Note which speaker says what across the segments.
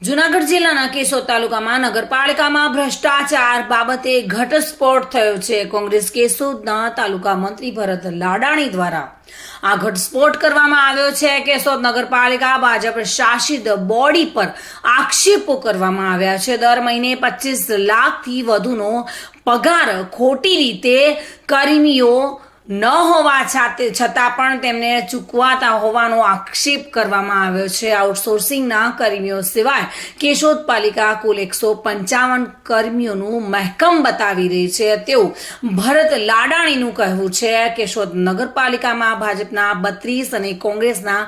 Speaker 1: જૂનાગઢ જિલ્લાના કેશોદ તાલુકામાં નગરપાલિકામાં ભ્રષ્ટાચાર બાબતે ઘટસ્ફોટ થયો છે। કોંગ્રેસ કેશોદના તાલુકા મંત્રી ભરત લાડાણી દ્વારા આ ઘટસ્ફોટ કરવામાં આવ્યો છે। કેશોદ નગરપાલિકા ભાજપ શાસિત બોડી પર આક્ષેપો કરવામાં આવ્યા છે। દર મહિને 25 લાખથી વધુનો પગાર ખોટી રીતે કર્મીઓ ન હોવા છતાં પણ તેમને ચૂકવાતા હોવાનો આક્ષેપ કરવામાં આવ્યો છે। આઉટસોર્સિંગના કર્મીઓ સિવાય કેશોદ પાલિકા કુલ 155 કર્મીઓનું મહેકમ બતાવી રહી છે તેવું ભરત લાડાણીનું કહેવું છે। કેશોદ નગરપાલિકામાં ભાજપના 32 અને કોંગ્રેસના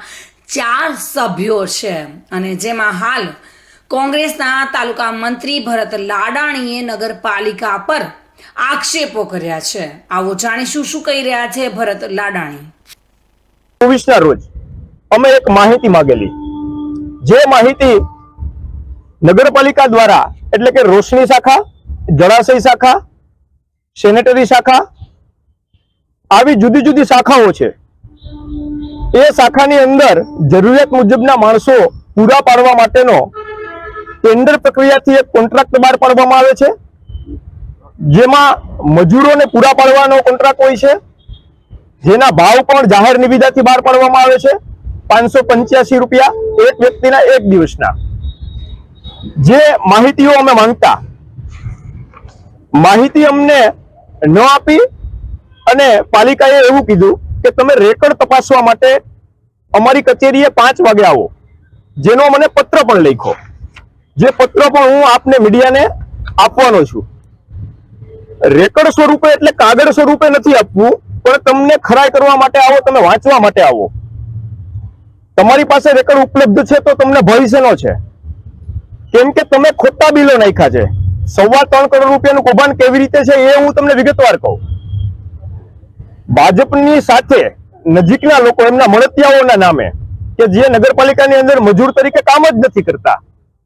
Speaker 1: 4 સભ્યો છે અને જેમાં હાલ કોંગ્રેસના તાલુકા મંત્રી ભરત લાડાણીએ નગરપાલિકા પર આક્ષેપો કર્યા છે। આવો જાણીશું શું કહી રહ્યા છે ભરત લાડાણી।
Speaker 2: 24 ના રોજ અમે એક માહિતી માંગેલી, જે માહિતી નગરપાલિકા દ્વારા એટલે કે રોશની શાખા, જળાશય શાખા, સેનેટરી શાખા, આવી જુદી જુદી શાખાઓ છે। એ શાખાની અંદર જરૂરિયાત મુજબના માણસો પૂરા પાડવા માટેનો ટેન્ડર પ્રક્રિયાથી એક કોન્ટ્રાક્ટ બહાર પાડવામાં આવે છે, જેમાં મજૂરોને પૂરા પાડવાનો કોન્ટ્રાક્ટ હોય છે, જેના ભાવ પણ જાહેર નિવિદાથી બહાર પાડવામાં આવે છે। 585 રૂપિયા એક વ્યક્તિના એક દિવસના। જે માહિતીઓ અમે માંગતા, માહિતી અમને ન આપી અને પાલિકાએ એવું કીધું કે તમે રેકર્ડ તપાસવા માટે અમારી કચેરીએ 5 વાગે આવો, જેનો મને પત્ર પણ લખ્યો, જે પત્ર પણ હું આપને મીડિયાને આપવાનો છું। રેકર્ડ સ્વરૂપે એટલે કાગળ સ્વરૂપે નથી આપવું, પણ તમને ખરાઈ કરવા માટે આવો, તમે વાંચવા માટે આવો। તમારી પાસે રેકર્ડ ઉપલબ્ધ છે તો તમને ભવિષ્યનો છે, કેમ કે તમે ખોટા બિલો નાખ્યા છે। 3.25 કરોડ રૂપિયાનું કૌભાંડ કેવી રીતે છે એ હું તમને વિગતવાર કહું। ભાજપની સાથે નજીકના લોકો એમના મળતિયાઓના નામે કે જે નગરપાલિકાની અંદર મજૂર તરીકે કામ જ નથી કરતા,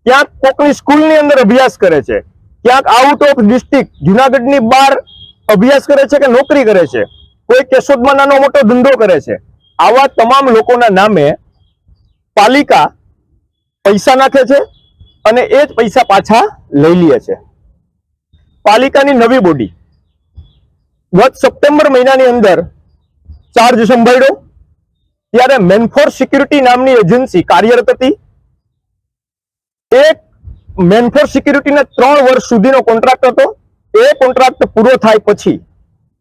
Speaker 2: ક્યાંક કોકની સ્કૂલની અંદર અભ્યાસ કરે છે, ક્યાંક આઉટ ઓફ ડિસ્ટ્રિક્ટ જુનાગઢની બહાર અભ્યાસ કરે છે કે નોકરી કરે છે, કોઈ કેશોદમાં નાનો મોટો ધંધો કરે છે, આવા તમામ લોકોના નામે પાલિકા પૈસા નાખે છે અને એ જ પૈસા પાછા લઈ લે છે। પાલિકાની નવી બોડી ગત સપ્ટેમ્બર મહિનાની અંદર ચાર્જ સંભાળ્યો ત્યારે મેનફોર સિક્યુરિટી નામની એજન્સી કાર્યરત હતી। એક મેનફોર સિક્યુરિટીને 3 વર્ષ સુધીનો કોન્ટ્રાક્ટ હતો। એ કોન્ટ્રાક્ટ પૂરો થાય પછી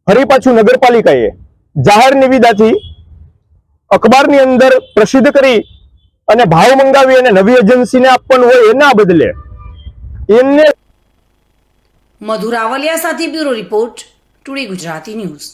Speaker 2: ફરી પાછું નગરપાલિકાએ જાહેર નિવિદાથી અખબારની અંદર પ્રસિદ્ધ કરી અને ભાવ મંગાવી અને નવી એજન્સીને આપવાનું હોય એના બદલે એમને
Speaker 1: મધુરાવલિયા સાથે bureau report, today Gujarati news.